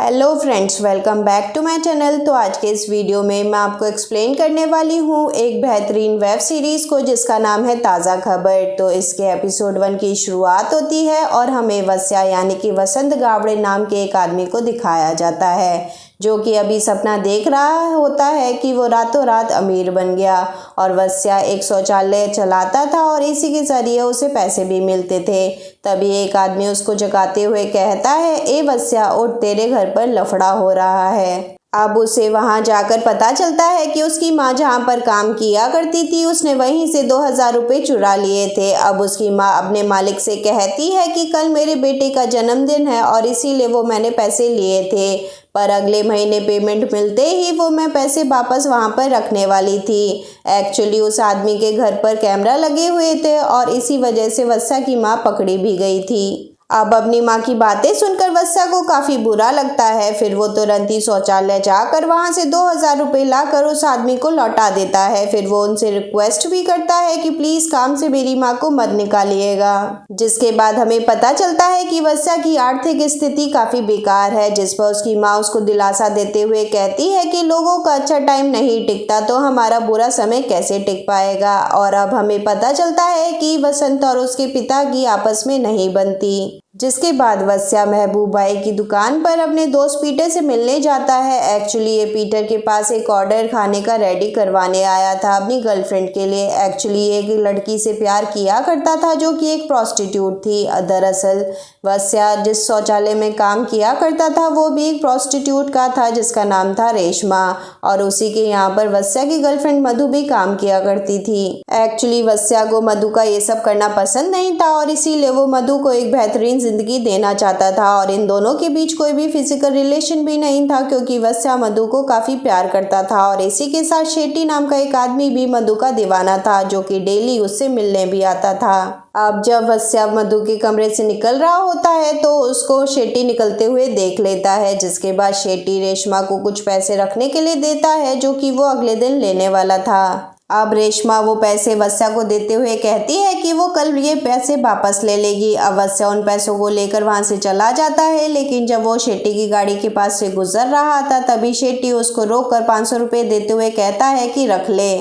Hello friends, welcome back to my channel. तो आज के इस वीडियो में मैं आपको एक्सप्लेन करने वाली हूँ एक बेहतरीन वेब सीरीज़ को जिसका नाम है ताज़ा खबर। तो इसके एपिसोड 1 की शुरुआत होती है और हमें वस्या यानी कि वसंत गावड़े नाम के एक आदमी को दिखाया जाता है जो कि अभी सपना देख रहा होता है कि वो रातों रात अमीर बन गया। और वस्या एक शौचालय चलाता था और इसी के ज़रिए उसे पैसे भी मिलते थे। तभी एक आदमी उसको जगाते हुए कहता है, ए वस्या उठ, तेरे घर पर लफड़ा हो रहा है। अब उसे वहां जाकर पता चलता है कि उसकी माँ जहां पर काम किया करती थी उसने वहीं से 2000 रुपये चुरा लिए थे। अब उसकी माँ अपने मालिक से कहती है कि कल मेरे बेटे का जन्मदिन है और इसीलिए वो मैंने पैसे लिए थे, पर अगले महीने पेमेंट मिलते ही वो मैं पैसे वापस वहां पर रखने वाली थी। एक्चुअली उस आदमी के घर पर कैमरा लगे हुए थे और इसी वजह से वस्या की माँ पकड़ी भी गई थी। अब अपनी माँ की बातें सुनकर वस्या को काफी बुरा लगता है। फिर वो तुरंत ही शौचालय जाकर वहां से 2000 रुपये लाकर उस आदमी को लौटा देता है। फिर वो उनसे रिक्वेस्ट भी करता है कि प्लीज काम से मेरी माँ को मत निकालिएगा। जिसके बाद हमें पता चलता है कि वस्या की आर्थिक स्थिति काफी बेकार है, जिस पर उसकी माँ उसको दिलासा देते हुए कहती है कि लोगों का अच्छा टाइम नहीं टिकता तो हमारा बुरा समय कैसे टिक पाएगा। और अब हमें पता चलता है कि वसंत और उसके पिता की आपस में नहीं बनती। जिसके बाद वस्या महबूब भाई की दुकान पर अपने दोस्त पीटर से मिलने जाता है। एक्चुअली ये पीटर के पास एक ऑर्डर खाने का रेडी करवाने आया था अपनी गर्लफ्रेंड के लिए। एक्चुअली एक लड़की से प्यार किया करता था जो कि एक प्रोस्टिट्यूट थी। दरअसल वस्या जिस शौचालय में काम किया करता था वो भी एक प्रोस्टिट्यूट का था जिसका नाम था रेशमा, और उसी के यहाँ पर वस्या की गर्लफ्रेंड मधु भी काम किया करती थी। एक्चुअली वस्या को मधु का ये सब करना पसंद नहीं था और इसीलिए वो मधु को एक बेहतरीन जिंदगी देना चाहता था और इन दोनों के बीच कोई भी फिजिकल रिलेशन भी नहीं था क्योंकि वस्या मधु को काफी प्यार करता था। और इसी के साथ शेट्टी नाम का एक आदमी भी मधु का दीवाना था जो कि डेली उससे मिलने भी आता था। अब जब वस्या मधु के कमरे से निकल रहा होता है तो उसको शेट्टी निकलते हुए देख लेता है। जिसके बाद शेट्टी रेशमा को कुछ पैसे रखने के लिए देता है जो कि वो अगले दिन लेने वाला था। अब रेशमा वो पैसे वस्या को देते हुए कहती है कि वो कल ये पैसे वापस ले लेगी। अब वस्या उन पैसों को लेकर वहां से चला जाता है, लेकिन जब वो शेट्टी की गाड़ी के पास से गुजर रहा था तभी शेट्टी उसको रोककर 500 रुपये देते हुए कहता है कि रख ले,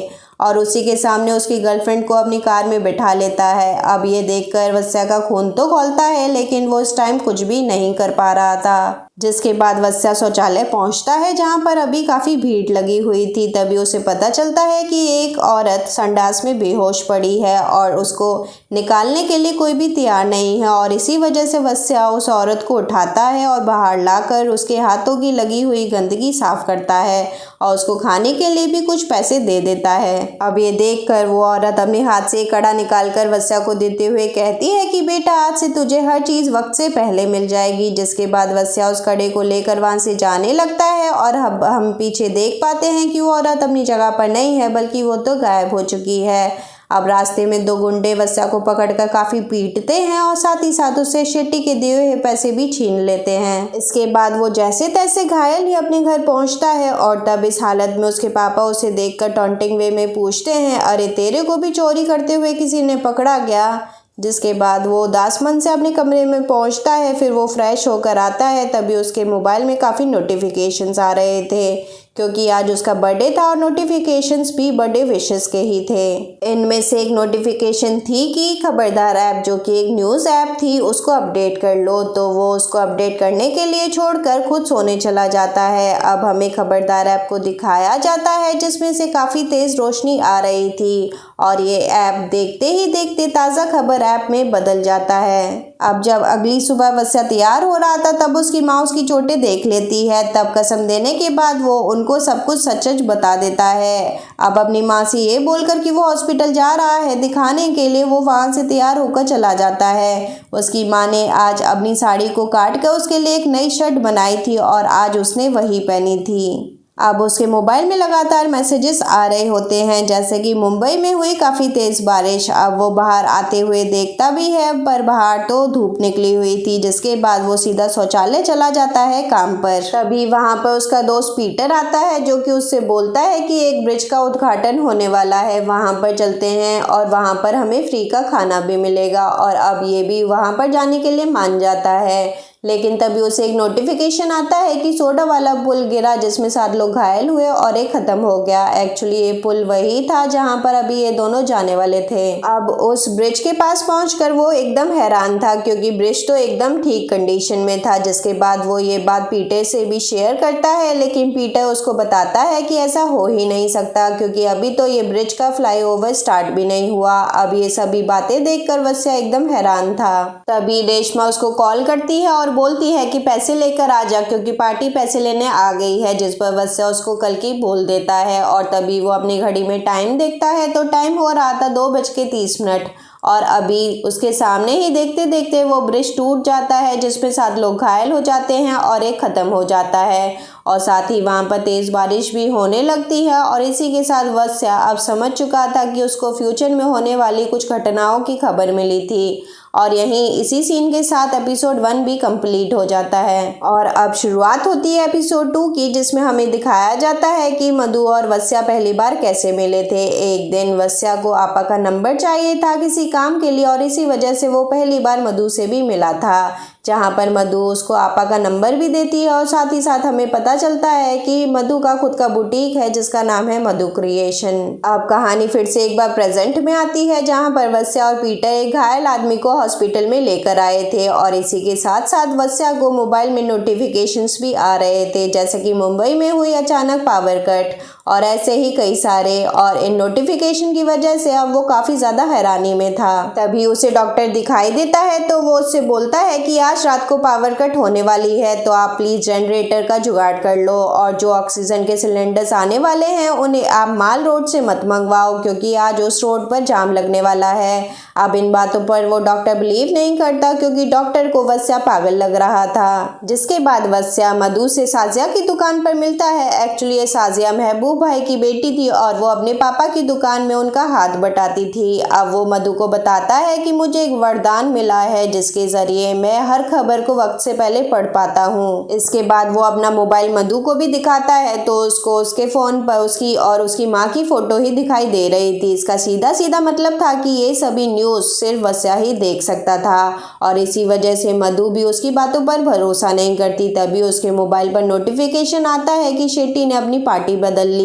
और उसी के सामने उसकी गर्लफ्रेंड को अपनी कार में बिठा लेता है। अब ये देखकर वस्या का खून तो खौलता है लेकिन वो इस टाइम कुछ भी नहीं कर पा रहा था। जिसके बाद वस्या शौचालय पहुंचता है जहां पर अभी काफी भीड़ लगी हुई थी। तभी उसे पता चलता है कि एक औरत संडास में बेहोश पड़ी है और उसको निकालने के लिए कोई भी तैयार नहीं है, और इसी वजह से वस्या उस औरत को उठाता है और बाहर लाकर उसके हाथों की लगी हुई गंदगी साफ करता है और उसको खाने के लिए भी कुछ पैसे दे देता है। अब ये देखकर वो औरत अपने हाथ से एक कड़ा निकालकर वस्या को देते हुए कहती है कि बेटा आज से तुझे हर चीज वक्त से पहले मिल जाएगी। जिसके बाद वस्या उस कड़े को लेकर वहां से जाने लगता है और हम पीछे देख पाते हैं कि वो औरत अपनी जगह पर नहीं है बल्कि वो तो गायब हो चुकी है। अब रास्ते में दो गुंडे वस्या को पकड़कर काफी पीटते हैं और साथ ही साथ उससे शेट्टी के दिए हुए पैसे भी छीन लेते हैं। इसके बाद वो जैसे तैसे घायल ही अपने घर पहुंचता है और तब इस हालत में उसके पापा उसे देखकर टॉन्टिंग वे में पूछते हैं, अरे तेरे को भी चोरी करते हुए किसी ने पकड़ा क्या? जिसके बाद वो उदास मन से अपने कमरे में पहुंचता है। फिर वो फ्रेश होकर आता है तभी उसके मोबाइल में काफ़ी नोटिफिकेशंस आ रहे थे क्योंकि आज उसका बर्थडे था और नोटिफिकेशंस भी बर्थडे विशेस के ही थे। इनमें से एक नोटिफिकेशन थी कि खबरदार ऐप जो कि एक न्यूज़ ऐप थी उसको अपडेट कर लो। तो वो उसको अपडेट करने के लिए छोड़कर खुद सोने चला जाता है। अब हमें खबरदार ऐप को दिखाया जाता है जिसमें से काफ़ी तेज़ रोशनी आ रही थी और ये ऐप देखते ही देखते ताज़ा खबर ऐप में बदल जाता है। अब जब अगली सुबह वस्या तैयार हो रहा था तब उसकी माँ उसकी चोटें देख लेती है। तब कसम देने के बाद वो उनको सब कुछ सच सच बता देता है। अब अपनी माँ से ये बोलकर कि वो हॉस्पिटल जा रहा है दिखाने के लिए वो वहाँ से तैयार होकर चला जाता है। उसकी माँ ने आज अपनी साड़ी को काट कर उसके लिए एक नई शर्ट बनाई थी और आज उसने वही पहनी थी। अब उसके मोबाइल में लगातार मैसेजेस आ रहे होते हैं जैसे कि मुंबई में हुई काफ़ी तेज़ बारिश। अब वो बाहर आते हुए देखता भी है पर बाहर तो धूप निकली हुई थी। जिसके बाद वो सीधा शौचालय चला जाता है काम पर। तभी वहाँ पर उसका दोस्त पीटर आता है जो कि उससे बोलता है कि एक ब्रिज का उद्घाटन होने वाला है, वहाँ पर चलते हैं और वहाँ पर हमें फ्री का खाना भी मिलेगा। और अब ये भी वहाँ पर जाने के लिए मान जाता है लेकिन तभी उसे एक नोटिफिकेशन आता है कि सोडा वाला पुल गिरा जिसमें 7 लोग घायल हुए और एक खत्म हो गया। एक्चुअली ये पुल वही था जहां पर अभी ये दोनों जाने वाले थे। अब उस ब्रिज के पास पहुंचकर वो एकदम हैरान था क्योंकि ब्रिज तो एकदम ठीक कंडीशन में था। जिसके बाद वो ये बात पीटर से भी शेयर करता है, लेकिन पीटर उसको बताता है कि ऐसा हो ही नहीं सकता क्योंकि अभी तो ये ब्रिज का फ्लाईओवर स्टार्ट भी नहीं हुआ। अब ये सभी बातें देखकर वत्स्या एकदम हैरान था। तभी रेशमा उसको कॉल करती है और बोलती है कि पैसे लेकर आ जा क्योंकि पार्टी पैसे लेने आ गई है, जिस पर वत्स्या उसको कल की बोल देता है। और तभी वो अपनी घड़ी में टाइम देखता है तो टाइम हो रहा था 2:30 और अभी उसके सामने ही देखते देखते वो ब्रिज टूट जाता है जिसमें 7 लोग घायल हो जाते हैं और एक खत्म हो जाता है और साथ ही वहां पर तेज बारिश भी होने लगती है। और इसी के साथ वत्स्या अब समझ चुका था कि उसको फ्यूचर में होने वाली कुछ घटनाओं की खबर मिली थी और यहीं इसी सीन के साथ एपिसोड 1 भी कंप्लीट हो जाता है। और अब शुरुआत होती है एपिसोड 2 की, जिसमें हमें दिखाया जाता है कि मधु और वत्स्या पहली बार कैसे मिले थे। एक दिन वत्स्या को आपा का नंबर चाहिए था किसी काम के लिए और इसी वजह से वो पहली बार मधु से भी मिला था, जहां पर मधु उसको आपा का नंबर भी देती है। और साथ ही साथ हमें पता चलता है कि मधु का खुद का बुटीक है जिसका नाम है मधु क्रिएशन। अब कहानी फिर से एक बार प्रेजेंट में आती है जहां पर वत्स्या और पीटर एक घायल आदमी को हॉस्पिटल में लेकर आए थे और इसी के साथ साथ वत्स्या को मोबाइल में नोटिफिकेशंस भी आ रहे थे, जैसे कि मुंबई में हुई अचानक पावर कट और ऐसे ही कई सारे। और इन नोटिफिकेशन की वजह से अब वो काफी ज्यादा हैरानी में था। तभी उसे डॉक्टर दिखाई देता है तो वो उससे बोलता है कि आज रात को पावर कट होने वाली है तो आप प्लीज जनरेटर का जुगाड़ कर लो और जो ऑक्सीजन के सिलेंडर्स आने वाले हैं उन्हें आप माल रोड से मत मंगवाओ क्योंकि आज उस रोड पर जाम लगने वाला है। अब इन बातों पर वो डॉक्टर बिलीव नहीं करता क्योंकि डॉक्टर को वत्स्या पागल लग रहा था। जिसके बाद वत्स्या मधु से साजिया की दुकान पर मिलता है। एक्चुअली ये साजिया महबूब भाई की बेटी थी और वो अपने पापा की दुकान में उनका हाथ बटाती थी। अब वो मधु को बताता है कि मुझे एक वरदान मिला है जिसके जरिए मैं हर खबर को वक्त से पहले पढ़ पाता हूँ। इसके बाद वो अपना मोबाइल मधु को भी दिखाता है तो उसको उसके फोन पर उसकी और उसकी माँ की फोटो ही दिखाई दे रही थी। इसका सीधा सीधा मतलब था कि ये सभी न्यूज सिर्फ वत्स्या ही देख सकता था और इसी वजह से मधु भी उसकी बातों पर भरोसा नहीं करती। तभी उसके मोबाइल पर नोटिफिकेशन आता है कि शेट्टी ने अपनी पार्टी बदल ली।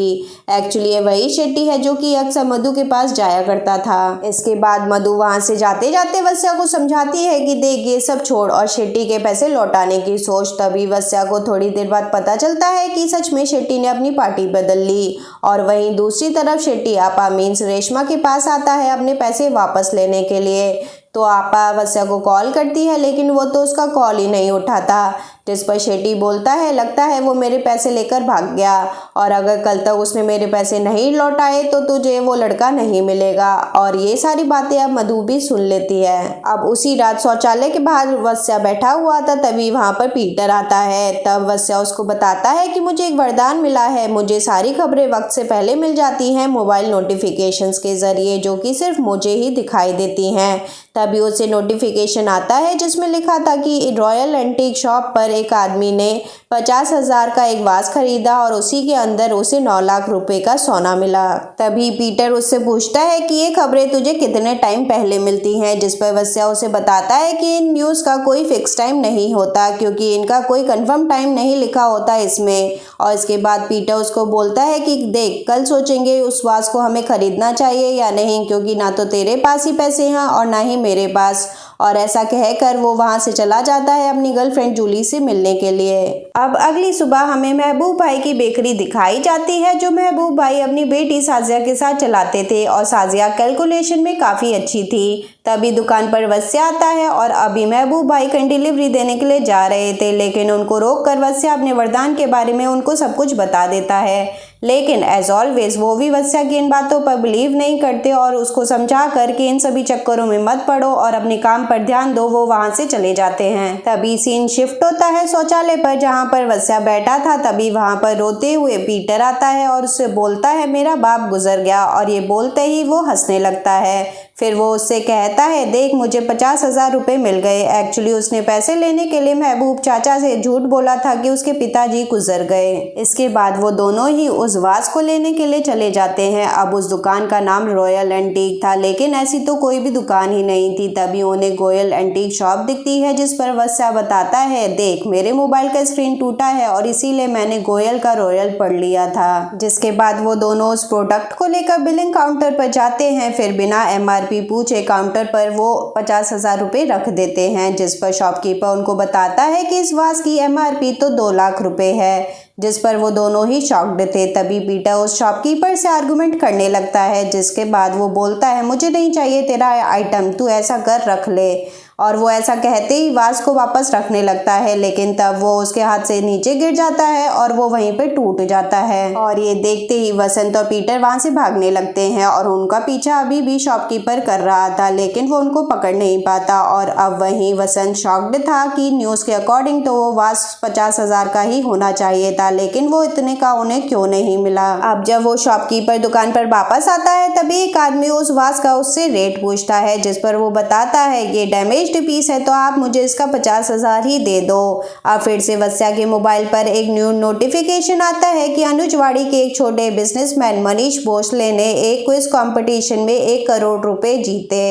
एक्चुअली ये वही शेट्टी है जो कि अक्सर मधु के पास जाया करता था। इसके बाद मधु वहां से जाते जाते वत्स्या को समझाती है कि देख ये सब छोड़ और शेट्टी के पैसे लौटाने की सोच। तभी वत्स्या को थोड़ी देर बाद पता चलता है कि सच में शेट्टी ने अपनी पार्टी बदल ली और वहीं दूसरी तरफ शेट्टी आपा मीन्स रेशमा के पास आता है अपने पैसे वापस लेने के लिए। तो आपा वत्स्या को कॉल करती है लेकिन वो तो उसका कॉल ही नहीं उठाता, जिस पर शेट्टी बोलता है लगता है वो मेरे पैसे लेकर भाग गया और अगर कल तक उसने मेरे पैसे नहीं लौटाए तो तुझे वो लड़का नहीं मिलेगा। और ये सारी बातें अब मधु भी सुन लेती है। अब उसी रात शौचालय के बाहर वत्स्या बैठा हुआ था तभी वहां पर पीटर आता है। तब वत्स्या उसको बताता है कि मुझे एक वरदान मिला है, मुझे सारी खबरें वक्त से पहले मिल जाती हैं मोबाइल नोटिफिकेशंस के जरिए जो कि सिर्फ मुझे ही दिखाई देती हैं। तभी उसे नोटिफिकेशन आता है जिसमें लिखा था कि रॉयल एंटीक शॉप पर एक आदमी ने 50,000 का एक वास खरीदा और उसी के अंदर उसे 9 लाख रुपए का सोना मिला। तभी पीटर उससे पूछता है कि ये खबरें तुझे कितने टाइम पहले मिलती हैं, जिस पर वत्स्या उसे बताता है कि इन न्यूज़ का कोई फिक्स टाइम नहीं होता क्योंकि इनका कोई कंफर्म टाइम नहीं लिखा होता इसमें। और इसके बाद पीटर उसको बोलता है कि देख कल सोचेंगे उस वास को हमें खरीदना चाहिए या नहीं क्योंकि ना तो तेरे पास ही पैसे हैं और ना ही मेरे पास। और ऐसा कहकर वो वहां से चला जाता है अपनी गर्लफ्रेंड जूली से मिलने के लिए। अब अगली सुबह हमें महबूब भाई की बेकरी दिखाई जाती है जो महबूब भाई अपनी बेटी साजिया के साथ चलाते थे और साजिया कैलकुलेशन में काफ़ी अच्छी थी। तभी दुकान पर वत्स्या आता है और अभी महबूब भाई कहीं डिलीवरी देने के लिए जा रहे थे लेकिन उनको रोक कर वत्स्या अपने वरदान के बारे में उनको सब कुछ बता देता है। लेकिन एज ऑलवेज वो भी वत्स्या की इन बातों पर बिलीव नहीं करते और उसको समझा कर कि इन सभी चक्करों में मत पड़ो और अपने काम पर ध्यान दो, वो वहां से चले जाते हैं। तभी सीन शिफ्ट होता है शौचालय पर जहां पर वत्स्या बैठा था। तभी वहां पर रोते हुए पीटर आता है और उससे बोलता है मेरा बाप गुजर गया और ये बोलते ही वो हंसने लगता है। फिर वो उससे कहता है, देख मुझे 50,000 रुपये मिल गए। एक्चुअली उसने पैसे लेने के लिए महबूब चाचा से झूठ बोला था कि उसके पिताजी गुजर गए। इसके बाद वो दोनों ही उस वास को लेने के लिए चले जाते हैं। अब उस दुकान का नाम रॉयल एंटीक था, लेकिन ऐसी तो कोई भी दुकान ही नहीं थी। तभी उन्हें गोयल एंटीक शॉप दिखती है, जिस पर वत्स्या बताता है, देख मेरे मोबाइल का स्क्रीन टूटा है और इसीलिए मैंने गोयल का रॉयल पढ़ लिया था। जिसके बाद वो दोनों उस प्रोडक्ट को लेकर बिलिंग काउंटर पर जाते हैं। फिर बिना MRP पूछे काउंटर पर वो 50,000 रुपये रख देते हैं, जिस पर शॉपकीपर उनको बताता है कि इस वास की MRP तो 2 लाख रुपए है, जिस पर वो दोनों ही शॉक्ड थे। तभी पीटर उस शॉपकीपर से आर्गुमेंट करने लगता है, जिसके बाद वो बोलता है, मुझे नहीं चाहिए तेरा आइटम, तू ऐसा कर रख ले। और वो ऐसा कहते ही वास को वापस रखने लगता है, लेकिन तब वो उसके हाथ से नीचे गिर जाता है और वो वहीं पे टूट जाता है। और ये देखते ही वसंत और पीटर वहां से भागने लगते हैं और उनका पीछा अभी भी शॉपकीपर कर रहा था, लेकिन वो उनको पकड़ नहीं पाता। और अब वहीं वसंत शॉक्ड था कि न्यूज़ के अकॉर्डिंग तो वो वास 50,000 का ही होना चाहिए था, लेकिन वो इतने का उन्हें क्यों नहीं मिला। अब जब वो शॉपकीपर दुकान पर वापस आता है, तभी एक आदमी उस वास का उससे रेट पूछता है, जिस पर वो बताता है, ये डैमेज पीस है तो आप मुझे इसका 50,000 ही दे दो। अब फिर से वत्स्या के मोबाइल पर एक न्यू नोटिफिकेशन आता है कि अनुजवाड़ी के एक छोटे बिजनेसमैन मनीष भोसले ने एक क्विज कंपटीशन में 1 करोड़ रुपए जीते।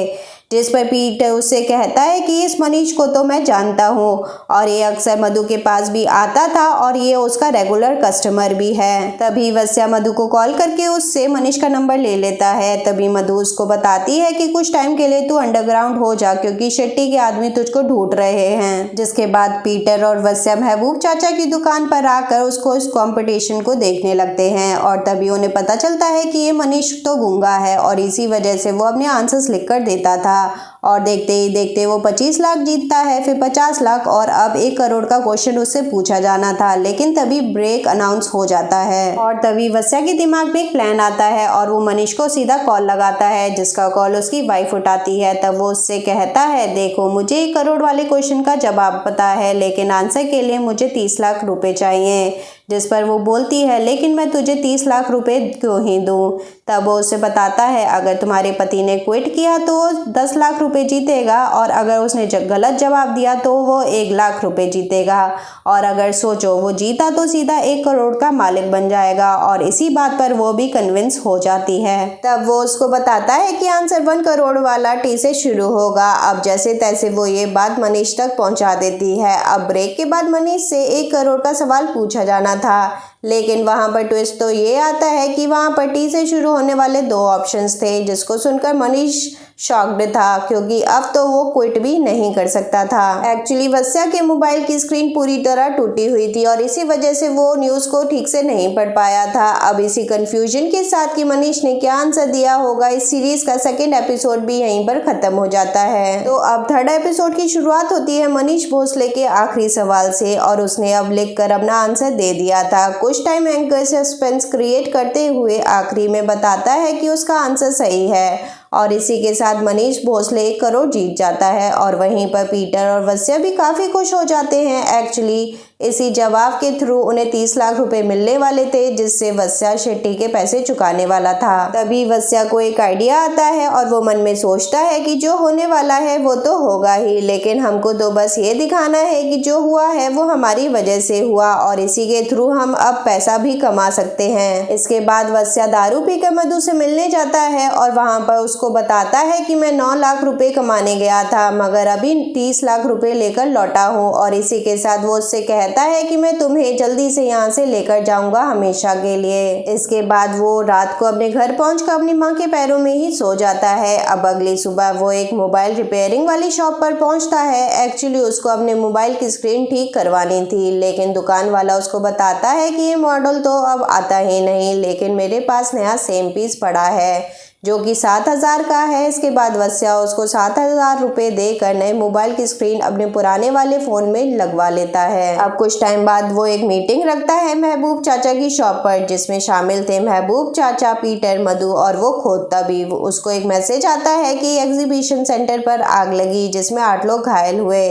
जिस पर पीटर उससे कहता है कि इस मनीष को तो मैं जानता हूँ और ये अक्सर मधु के पास भी आता था और ये उसका रेगुलर कस्टमर भी है। तभी वत्स्या मधु को कॉल करके उससे मनीष का नंबर ले लेता है। तभी मधु उसको बताती है कि कुछ टाइम के लिए तू अंडरग्राउंड हो जा, क्योंकि शेट्टी के आदमी तुझको ढूंढ रहे हैं। जिसके बाद पीटर और वत्स्या महबूब चाचा की दुकान पर आकर उसको इस कॉम्पिटिशन को देखने लगते हैं और तभी उन्हें पता चलता है कि ये मनीष तो गूंगा है और इसी वजह से वो अपने आंसर्स लिख कर देता था। और देखते ही देखते वो 25 लाख जीतता है, फिर 50 लाख और अब 1 करोड़ का क्वेश्चन उससे पूछा जाना था, लेकिन तभी ब्रेक अनाउंस हो जाता है। और तभी वत्स्या के दिमाग में एक प्लान आता है और वो मनीष को सीधा कॉल लगाता है, जिसका कॉल उसकी वाइफ उठाती है। तब वो उससे कहता है, देखो मुझे 1 करोड़ वाले क्वेश्चन का जवाब पता है, लेकिन आंसर के लिए मुझे 30 लाख रुपए चाहिए। जिस पर वो बोलती है, लेकिन मैं तुझे 30 लाख रुपए क्यों ही दूं। तब वो उसे बताता है, अगर तुम्हारे पति ने क्विट किया तो 10 लाख रुपए जीतेगा और अगर उसने गलत जवाब दिया तो वो 1 लाख रुपए जीतेगा। और अगर सोचो वो जीता तो सीधा 1 करोड़ का मालिक बन जाएगा। और इसी बात पर वो भी कन्विंस हो जाती है। तब वो उसको बताता है कि आंसर 1 करोड़ वाला टी से शुरू होगा। अब जैसे तैसे वो ये बात मनीष तक पहुंचा देती है। अब ब्रेक के बाद मनीष से 1 करोड़ का सवाल पूछा जाना था, लेकिन वहां पर ट्विस्ट तो ये आता है कि वहां पर टी से शुरू होने वाले 2 ऑप्शंस थे, जिसको सुनकर मनीष शॉक्ड था, क्योंकि अब तो वो क्विट भी नहीं कर सकता था। एक्चुअली वत्स्या के मोबाइल की स्क्रीन पूरी तरह टूटी हुई थी और इसी वजह से वो न्यूज़ को ठीक से नहीं पढ़ पाया था। अब इसी कंफ्यूजन के साथ कि मनीष ने क्या आंसर दिया होगा, इस सीरीज का 2nd एपिसोड भी यहीं पर खत्म हो जाता है। तो अब 3rd एपिसोड की शुरुआत होती है मनीष भोसले के आखिरी सवाल से और उसने अब लिखकर अपना आंसर दे दिया था। कुछ टाइम एंकर सस्पेंस क्रिएट करते हुए आखिरी में बताता है कि उसका आंसर सही है और इसी के साथ मनीष भोसले 1 करोड़ जीत जाता है। और वहीं पर पीटर और वत्स्या भी काफ़ी खुश हो जाते हैं। एक्चुअली इसी जवाब के थ्रू उन्हें 30 लाख रुपए मिलने वाले थे, जिससे वत्स्या शेट्टी के पैसे चुकाने वाला था। तभी वत्स्या को एक आइडिया आता है और वो मन में सोचता है कि जो होने वाला है वो तो होगा ही, लेकिन हमको तो बस ये दिखाना है कि जो हुआ है वो हमारी वजह से हुआ और इसी के थ्रू हम अब पैसा भी कमा सकते हैं। इसके बाद वत्स्या दारू पीकर मधु से मिलने जाता है और वहाँ पर उसको बताता है कि मैं 9 लाख रुपए कमाने गया था, मगर अभी 30 लाख रुपए लेकर लौटा हूँ। और इसी के साथ वो उससे कहता है कि मैं तुम्हें जल्दी से यहाँ से लेकर जाऊंगा हमेशा के लिए। इसके बाद वो रात को अपने घर पहुंचकर अपनी माँ के पैरों में ही सो जाता है। अब अगली सुबह वो एक मोबाइल रिपेयरिंग वाली शॉप पर पहुंचता है। एक्चुअली उसको अपने मोबाइल की स्क्रीन ठीक करवानी थी, लेकिन दुकान वाला उसको बताता है कि ये मॉडल तो अब आता ही नहीं, लेकिन मेरे पास नया सेम पीस पड़ा है जो कि 7,000 का है। इसके बाद वत्स्या उसको 7,000 रुपये देकर नए मोबाइल की स्क्रीन अपने पुराने वाले फ़ोन में लगवा लेता है। अब कुछ टाइम बाद वो एक मीटिंग रखता है महबूब चाचा की शॉप पर, जिसमें शामिल थे महबूब चाचा, पीटर, मधु और वो खुद। तभी उसको एक मैसेज आता है कि एग्जीबिशन सेंटर पर आग लगी, जिसमें 8 लोग घायल हुए।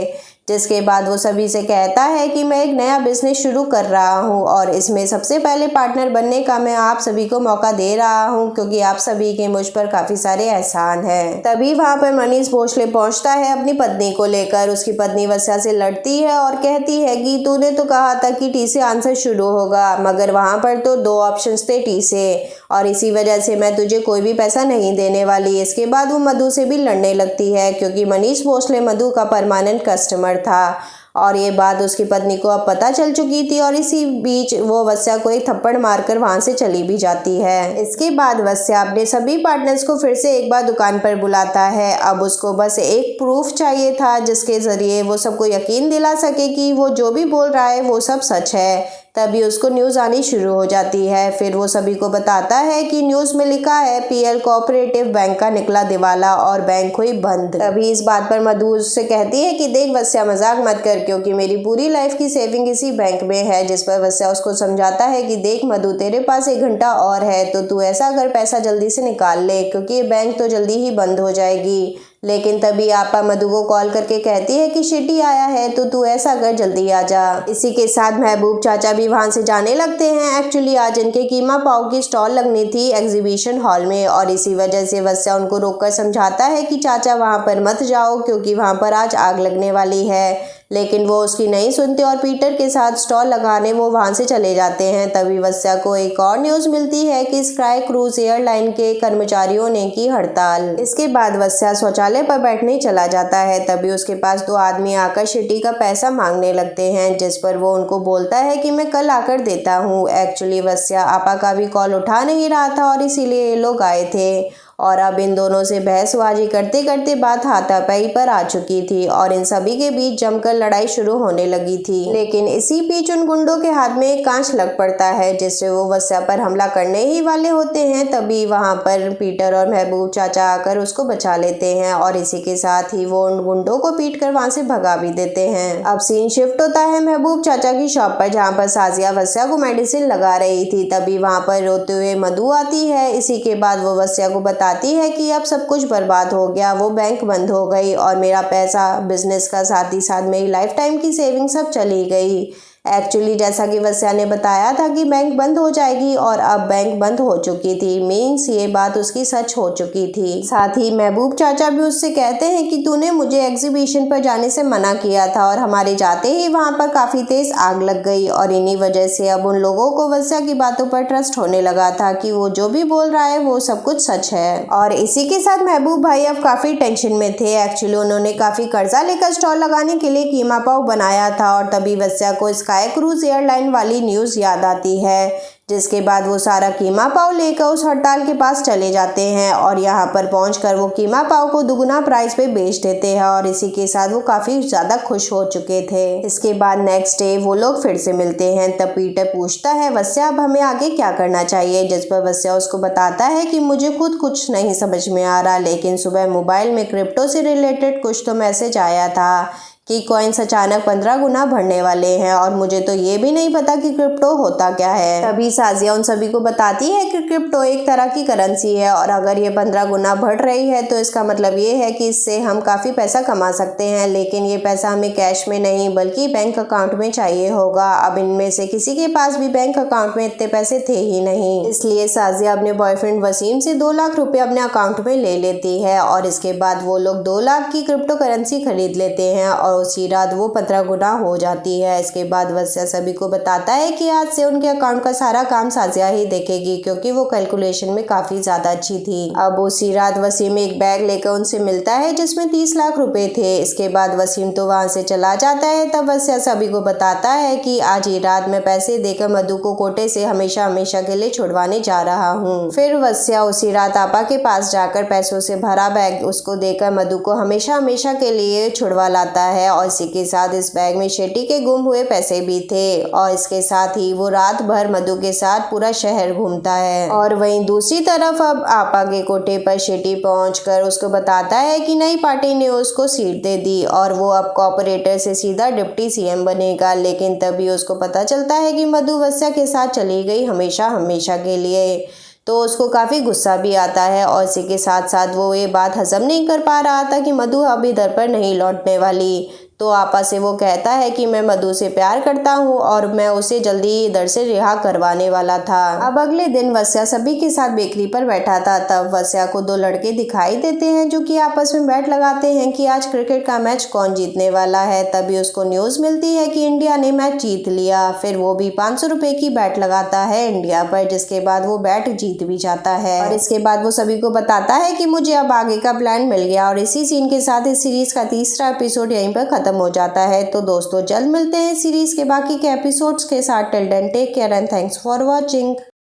जिसके बाद वो सभी से कहता है कि मैं एक नया बिजनेस शुरू कर रहा हूँ और इसमें सबसे पहले पार्टनर बनने का मैं आप सभी को मौका दे रहा हूँ, क्योंकि आप सभी के मुझ पर काफ़ी सारे एहसान हैं। तभी वहाँ पर मनीष भोसले पहुँचता है अपनी पत्नी को लेकर। उसकी पत्नी वस्या से लड़ती है और कहती है कि तूने तो कहा था कि टी से आंसर शुरू होगा, मगर वहाँ पर तो 2 ऑप्शंस थे टी से, और इसी वजह से मैं तुझे कोई भी पैसा नहीं देने वाली। इसके बाद वो मधु से भी लड़ने लगती है, क्योंकि मनीष भोसले मधु का परमानेंट कस्टमर था और ये बात उसकी पत्नी को अब पता चल चुकी थी। और इसी बीच वो वस्या को एक थप्पड़ मारकर वहां से चली भी जाती है। इसके बाद वस्या अपने सभी पार्टनर्स को फिर से एक बार दुकान पर बुलाता है। अब उसको बस एक प्रूफ चाहिए था जिसके जरिए वो सबको यकीन दिला सके कि वो जो भी बोल रहा है वो सब सच है। तभी उसको न्यूज़ आनी शुरू हो जाती है। फिर वो सभी को बताता है कि न्यूज़ में लिखा है पीएल कोऑपरेटिव बैंक का निकला दिवाला और बैंक हुई बंद। तभी इस बात पर मधु उससे कहती है कि देख वस्या, मजाक मत कर, क्योंकि मेरी पूरी लाइफ की सेविंग इसी बैंक में है। जिस पर वस्या उसको समझाता है कि देख मधु, तेरे पास 1 घंटा और है, तो तू ऐसा कर पैसा जल्दी से निकाल ले, क्योंकि ये बैंक तो जल्दी ही बंद हो जाएगी। लेकिन तभी आपा मधु को कॉल करके कहती है कि शिटी आया है, तो तू ऐसा कर जल्दी आ जा। इसी के साथ महबूब चाचा भी वहां से जाने लगते हैं। एक्चुअली आज इनके कीमा पाव की स्टॉल लगनी थी एग्जीबिशन हॉल में, और इसी वजह से वस्या उनको रोककर समझाता है कि चाचा वहां पर मत जाओ, क्योंकि वहां पर आज आग लगने वाली है। लेकिन वो उसकी नहीं सुनते और पीटर के साथ स्टॉल लगाने वो वहां से चले जाते हैं। तभी वस्या को एक और न्यूज़ मिलती है कि स्काई क्रूज एयरलाइन के कर्मचारियों ने की हड़ताल। इसके बाद वस्या शौचालय पर बैठने चला जाता है। तभी उसके पास 2 आदमी आकर शिटी का पैसा मांगने लगते हैं, जिस पर वो उनको बोलता है कि मैं कल आकर देता हूँ। एक्चुअली वस्या आपा का भी कॉल उठा नहीं रहा था और इसीलिए ये लोग आए थे, और अब इन दोनों से बहसबाजी करते करते बात हाथापाई पर आ चुकी थी और इन सभी के बीच जमकर लड़ाई शुरू होने लगी थी। लेकिन इसी बीच उन गुंडों के हाथ में एक कांच लग पड़ता है, जिससे वो वस्या पर हमला करने ही वाले होते हैं। तभी वहां पर पीटर और महबूब चाचा आकर उसको बचा लेते हैं और इसी के साथ ही वो उन गुंडों को पीट कर वहां से भगा भी देते हैं। अब सीन शिफ्ट होता है महबूब चाचा की शॉप पर, जहाँ पर साजिया वस्या को मेडिसिन लगा रही थी। तभी वहां पर रोते हुए मधु आती है। इसी के बाद वो वस्या को बताती है कि अब सब कुछ बर्बाद हो गया, वो बैंक बंद हो गई और मेरा पैसा, बिजनेस का, साथ ही साथ मेरी लाइफ टाइम की सेविंग सब चली गई। एक्चुअली जैसा कि वस्या ने बताया था कि बैंक बंद हो जाएगी और अब बैंक बंद हो चुकी थी। मीन्स ये बात उसकी सच हो चुकी थी। साथ ही महबूब चाचा भी उससे कहते हैं कि तूने मुझे एग्जीबिशन पर जाने से मना किया था और हमारे जाते ही वहां पर काफी तेज आग लग गई, और इन्हीं वजह से अब उन लोगों को वस्या की बातों पर ट्रस्ट होने लगा था कि वो जो भी बोल रहा है वो सब कुछ सच है। और इसी के साथ महबूब भाई अब काफी टेंशन में थे। एक्चुअली उन्होंने काफी कर्जा लेकर स्टॉल लगाने के लिए कीमा पाव बनाया था, और तभी वस्या को स्काई क्रूज एयरलाइन वाली न्यूज़ याद आती है, जिसके बाद वो सारा कीमा पाव लेकर उस हड़ताल के पास चले जाते हैं और यहाँ पर पहुंचकर वो कीमा पाव को दुगना प्राइस पे बेच देते हैं, और इसी के साथ वो काफ़ी ज़्यादा खुश हो चुके थे। इसके बाद नेक्स्ट डे वो लोग फिर से मिलते हैं। तब पीटर पूछता है वस्या, अब हमें आगे क्या करना चाहिए, जिस पर वस्या उसको बताता है कि मुझे खुद कुछ नहीं समझ में आ रहा, लेकिन सुबह मोबाइल में क्रिप्टो से रिलेटेड कुछ तो मैसेज आया था कि कॉइन्स अचानक 15 गुना बढ़ने वाले हैं, और मुझे तो ये भी नहीं पता कि क्रिप्टो होता क्या है। तभी साजिया उन सभी को बताती है कि क्रिप्टो एक तरह की करेंसी है, और अगर ये 15 गुना बढ़ रही है तो इसका मतलब ये है कि इससे हम काफ़ी पैसा कमा सकते हैं, लेकिन ये पैसा हमें कैश में नहीं बल्कि बैंक अकाउंट में चाहिए होगा। अब इनमें से किसी के पास भी बैंक अकाउंट में इतने पैसे थे ही नहीं, इसलिए साजिया अपने बॉयफ्रेंड वसीम से 2 लाख रुपए अपने अकाउंट में ले लेती है, और इसके बाद वो लोग 2 लाख की क्रिप्टो करेंसी खरीद लेते हैं और उसी रात वो 15 गुना हो जाती है। इसके बाद वस्या सभी को बताता है कि आज से उनके अकाउंट का सारा काम साजिया ही देखेगी, क्योंकि वो कैलकुलेशन में काफी ज्यादा अच्छी थी। अब उसी रात वसीम एक बैग लेकर उनसे मिलता है जिसमें 30 लाख रुपए थे। इसके बाद वसीम तो वहां से चला जाता है। तब वस्या सभी को बताता है कि आज ही रात में पैसे देकर मधु को कोटे से हमेशा हमेशा के लिए छुड़वाने जा रहा हूँ। फिर वस्या उसी रात आपा के पास जाकर पैसों से भरा बैग उसको देकर मधु को हमेशा हमेशा के लिए छुड़वा लाता है, और इसी के साथ इस बैग में शेटी के गुम हुए पैसे भी थे, और इसके साथ ही वो रात भर मधु के साथ पूरा शहर घूमता है। और वहीं दूसरी तरफ अब आपा के कोठे पर शेटी पहुंचकर उसको बताता है कि नई पार्टी ने उसको सीट दे दी और वो अब कॉर्पोरेटर से सीधा डिप्टी सीएम बनेगा। लेकिन तभी उसको पता चलता है कि मधु वस्या के साथ चली गई हमेशा हमेशा के लिए, तो उसको काफ़ी गुस्सा भी आता है, और इसी के साथ साथ वो ये बात हजम नहीं कर पा रहा था कि मधु अब इधर पर नहीं लौटने वाली। तो आपा से वो कहता है कि मैं मधु से प्यार करता हूँ और मैं उसे जल्दी इधर से रिहा करवाने वाला था। अब अगले दिन वस्या सभी के साथ बेकरी पर बैठा था। तब वस्या को दो लड़के दिखाई देते हैं जो कि आपस में बैट लगाते हैं कि आज क्रिकेट का मैच कौन जीतने वाला है। तभी उसको न्यूज़ मिलती है कि इंडिया ने मैच जीत लिया। फिर वो भी 500 रुपए की बैट लगाता है इंडिया पर, जिसके बाद वो बैट जीत भी जाता है। और इसके बाद वो सभी को बताता है कि मुझे अब आगे का प्लान मिल गया। और इसी सीन के साथ इस सीरीज का तीसरा एपिसोड यहीं पर खत्म हो जाता है। तो दोस्तों जल्द मिलते हैं सीरीज के बाकी के एपिसोड्स के साथ। Till then take care and thanks for watching.